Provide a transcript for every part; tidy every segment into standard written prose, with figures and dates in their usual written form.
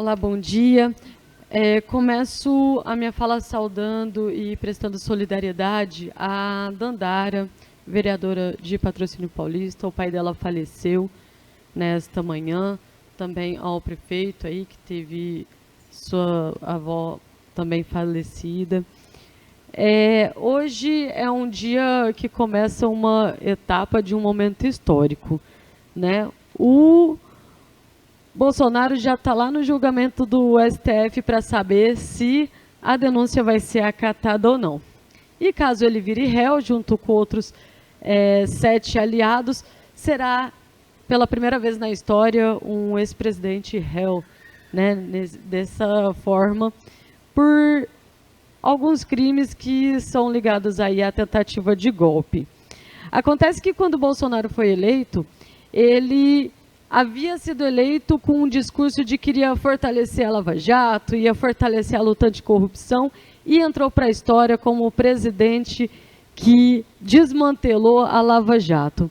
Olá, bom dia. Começo a minha fala saudando e prestando solidariedade à Dandara, vereadora de Patrocínio Paulista. O pai dela faleceu nesta manhã. Também ao prefeito aí, que teve sua avó também falecida. Hoje é um dia que começa uma etapa de um momento histórico, né? O Bolsonaro já está lá no julgamento do STF para saber se a denúncia vai ser acatada ou não. E caso ele vire réu, junto com outros 7 aliados, será pela primeira vez na história um ex-presidente réu, né, dessa forma, por alguns crimes que são ligados aí à tentativa de golpe. Acontece que quando o Bolsonaro foi eleito, ele havia sido eleito com um discurso de que iria fortalecer a Lava Jato, ia fortalecer a luta anticorrupção, e entrou para a história como o presidente que desmantelou a Lava Jato.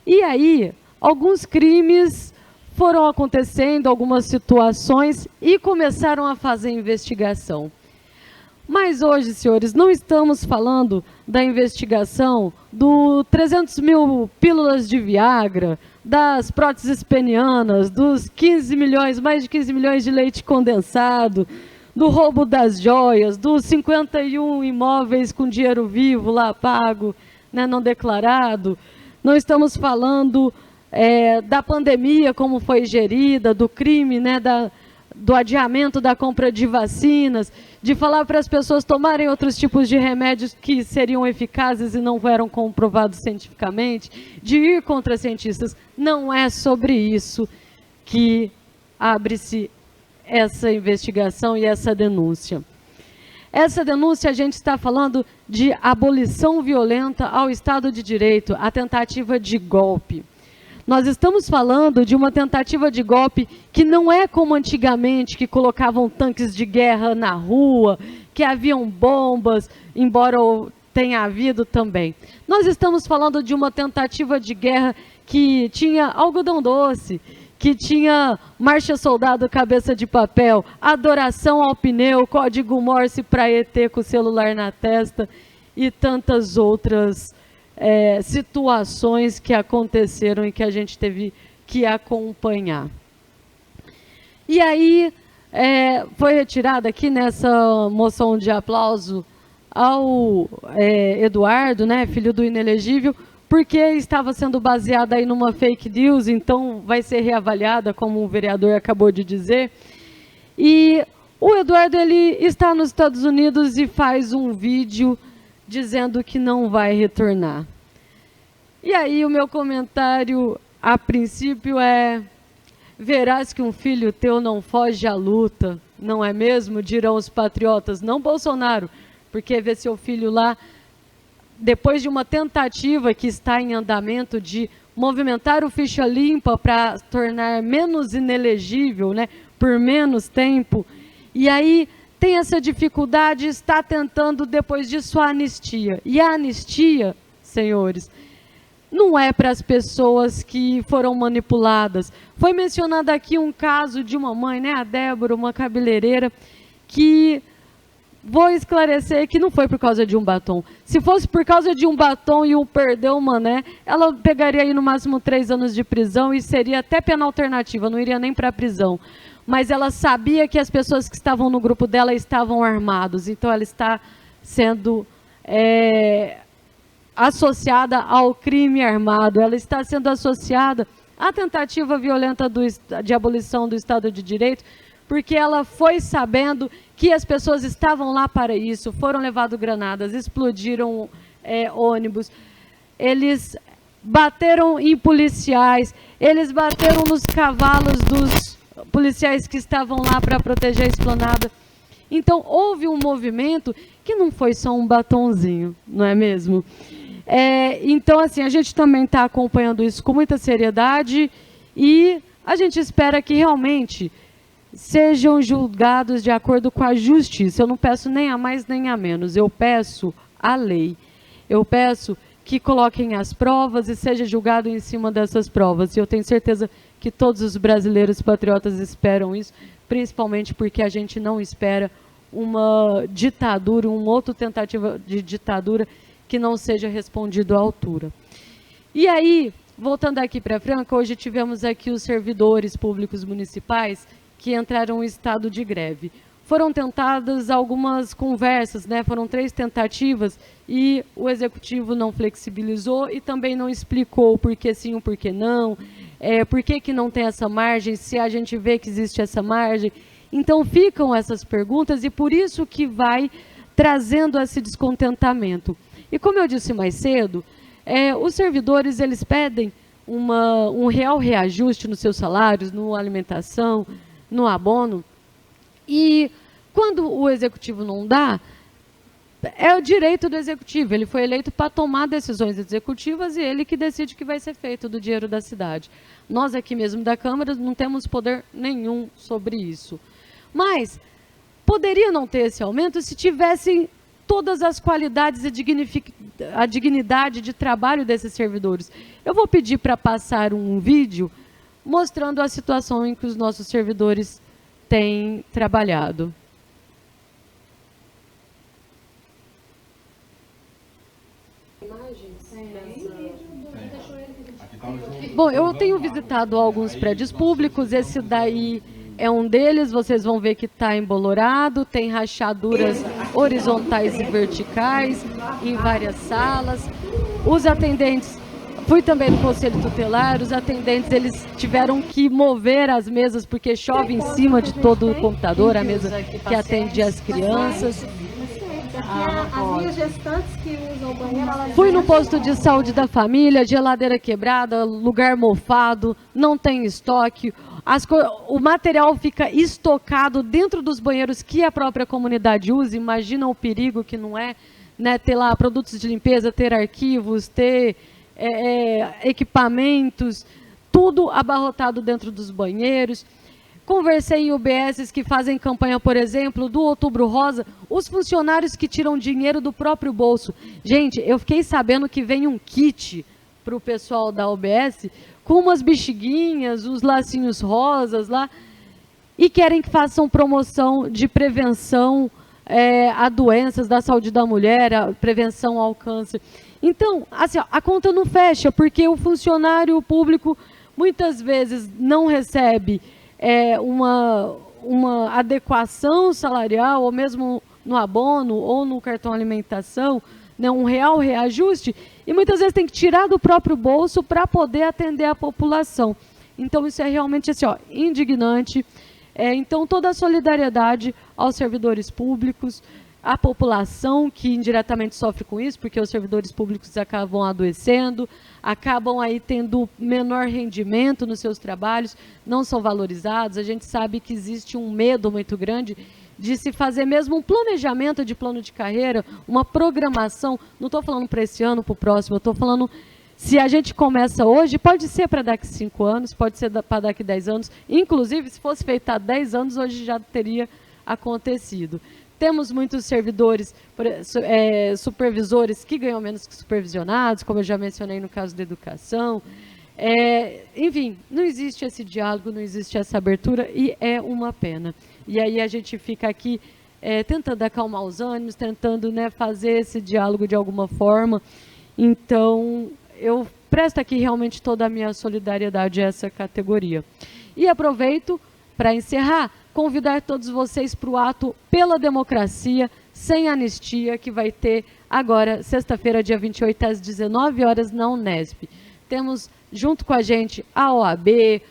E aí, alguns crimes foram acontecendo, algumas situações, e começaram a fazer investigação. Mas hoje, senhores, não estamos falando da investigação do 300 mil pílulas de Viagra, das próteses penianas, dos 15 milhões, mais de 15 milhões de leite condensado, do roubo das joias, dos 51 imóveis com dinheiro vivo lá pago, né, não declarado. Não estamos falando da pandemia, como foi gerida, do crime, né, do adiamento da compra de vacinas, de falar para as pessoas tomarem outros tipos de remédios que seriam eficazes e não eram comprovados cientificamente, de ir contra cientistas. Não é sobre isso que abre-se essa investigação e essa denúncia. Essa denúncia, a gente está falando de abolição violenta ao Estado de Direito, a tentativa de golpe. Nós estamos falando de uma tentativa de golpe que não é como antigamente, que colocavam tanques de guerra na rua, que haviam bombas, embora tenha havido também. Nós estamos falando de uma tentativa de guerra que tinha algodão doce, que tinha marcha soldado cabeça de papel, adoração ao pneu, código Morse para ET com o celular na testa e tantas outras situações que aconteceram e que a gente teve que acompanhar. E aí foi retirada aqui nessa moção de aplauso ao Eduardo, né, filho do inelegível, porque estava sendo baseada aí numa fake news, então vai ser reavaliada, como o vereador acabou de dizer. E o Eduardo, ele está nos Estados Unidos e faz um vídeo dizendo que não vai retornar. E aí o meu comentário, a princípio, verás que um filho teu não foge à luta, não é mesmo? Dirão os patriotas, não Bolsonaro, porque vê seu filho lá, depois de uma tentativa que está em andamento de movimentar o ficha limpa para tornar menos inelegível, né, por menos tempo, e aí tem essa dificuldade, está tentando depois disso a anistia. E a anistia, senhores, não é para as pessoas que foram manipuladas. Foi mencionado aqui um caso de uma mãe, né, a Débora, uma cabeleireira, que vou esclarecer que não foi por causa de um batom. Se fosse por causa de um batom e um perdeu o mané, ela pegaria aí no máximo 3 anos de prisão e seria até pena alternativa, não iria nem para a prisão. Mas ela sabia que as pessoas que estavam no grupo dela estavam armados, então ela está sendo associada ao crime armado, ela está sendo associada à tentativa violenta de abolição do Estado de Direito, porque ela foi sabendo que as pessoas estavam lá para isso, foram levadas granadas, explodiram ônibus, eles bateram em policiais, eles bateram nos cavalos dos policiais que estavam lá para proteger a esplanada. Então, houve um movimento que não foi só um batonzinho, não é mesmo? Então, assim, a gente também está acompanhando isso com muita seriedade e a gente espera que realmente sejam julgados de acordo com a justiça. Eu não peço nem a mais nem a menos, eu peço a lei. Eu peço que coloquem as provas e seja julgado em cima dessas provas. E eu tenho certeza que todos os brasileiros patriotas esperam isso, principalmente porque a gente não espera uma ditadura, uma outra tentativa de ditadura que não seja respondido à altura. E aí, voltando aqui para Franca, hoje tivemos aqui os servidores públicos municipais que entraram em estado de greve. Foram tentadas algumas conversas, né? Foram 3 tentativas e o executivo não flexibilizou e também não explicou o porquê sim, o porquê não, por que não tem essa margem, se a gente vê que existe essa margem. Então ficam essas perguntas e por isso que vai trazendo esse descontentamento. E como eu disse mais cedo, os servidores eles pedem um real reajuste nos seus salários, na alimentação, no abono. E quando o executivo não dá, é o direito do executivo. Ele foi eleito para tomar decisões executivas e ele que decide o que vai ser feito do dinheiro da cidade. Nós aqui mesmo da Câmara não temos poder nenhum sobre isso. Mas poderia não ter esse aumento se tivessem todas as qualidades e a dignidade de trabalho desses servidores. Eu vou pedir para passar um vídeo mostrando a situação em que os nossos servidores têm trabalhado. Bom, eu tenho visitado alguns prédios públicos, esse daí é um deles, vocês vão ver que está embolorado, tem rachaduras horizontais e verticais em várias salas. Os atendentes, fui também no Conselho Tutelar, os atendentes eles tiveram que mover as mesas porque chove em cima de todo o computador, a mesa que atende as crianças. As minhas gestantes que usam o banheiro, Fui no posto de saúde da família, geladeira quebrada, lugar mofado, não tem estoque. O material fica estocado dentro dos banheiros que a própria comunidade usa. Imagina o perigo que não é, né, ter lá produtos de limpeza, ter arquivos, ter equipamentos, tudo abarrotado dentro dos banheiros. Conversei em UBSs que fazem campanha, por exemplo, do Outubro Rosa, os funcionários que tiram dinheiro do próprio bolso. Gente, eu fiquei sabendo que vem um kit para o pessoal da UBS com umas bexiguinhas, uns lacinhos rosas lá, e querem que façam promoção de prevenção a doenças da saúde da mulher, a prevenção ao câncer. Então, assim, a conta não fecha, porque o funcionário público muitas vezes não recebe uma adequação salarial, ou mesmo no abono, ou no cartão alimentação, né, um real reajuste, e muitas vezes tem que tirar do próprio bolso para poder atender a população. Então, isso é realmente assim, ó, indignante. Então, toda a solidariedade aos servidores públicos, à população que indiretamente sofre com isso, porque os servidores públicos acabam adoecendo, acabam aí tendo menor rendimento nos seus trabalhos, não são valorizados. A gente sabe que existe um medo muito grande de se fazer mesmo um planejamento de plano de carreira, uma programação. Não estou falando para esse ano, para o próximo, eu estou falando, se a gente começa hoje, pode ser para daqui 5 anos, pode ser para daqui 10 anos, inclusive se fosse feito há 10 anos, hoje já teria acontecido. Temos muitos servidores, supervisores que ganham menos que supervisionados, como eu já mencionei no caso da educação. Enfim, não existe esse diálogo, não existe essa abertura e é uma pena. E aí a gente fica aqui tentando acalmar os ânimos, tentando, né, fazer esse diálogo de alguma forma. Então, eu presto aqui realmente toda a minha solidariedade a essa categoria. E aproveito para encerrar, convidar todos vocês para o ato pela democracia, sem anistia, que vai ter agora, sexta-feira, dia 28, às 19 horas, na Unesp. Temos, junto com a gente, a OAB,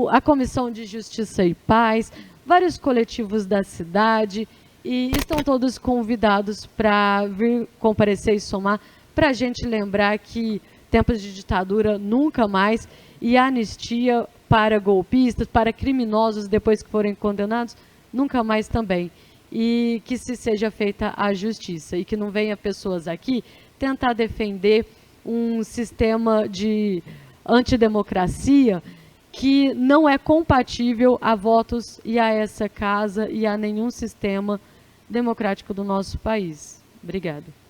a Comissão de Justiça e Paz, vários coletivos da cidade, e estão todos convidados para vir comparecer e somar, para a gente lembrar que tempos de ditadura nunca mais, e a anistia para golpistas, para criminosos depois que forem condenados, nunca mais também. E que se seja feita a justiça e que não venha pessoas aqui tentar defender um sistema de antidemocracia que não é compatível a votos e a essa casa e a nenhum sistema democrático do nosso país. Obrigada.